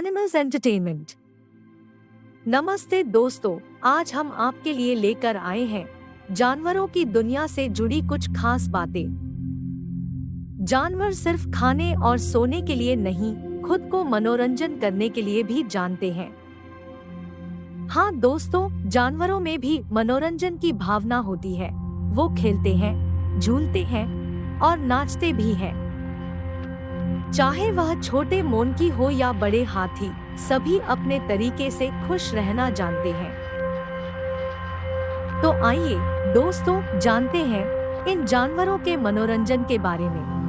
Animals entertainment. नमस्ते दोस्तों, आज हम आपके लिए लेकर आए हैं जानवरों की दुनिया से जुड़ी कुछ खास बातें। जानवर सिर्फ खाने और सोने के लिए नहीं, खुद को मनोरंजन करने के लिए भी जानते हैं। हाँ दोस्तों, जानवरों में भी मनोरंजन की भावना होती है। वो खेलते हैं, झूलते हैं और नाचते भी हैं। चाहे वह छोटे मोंकी हो या बड़े हाथी, सभी अपने तरीके से खुश रहना जानते हैं। तो आइए दोस्तों, जानते हैं इन जानवरों के मनोरंजन के बारे में।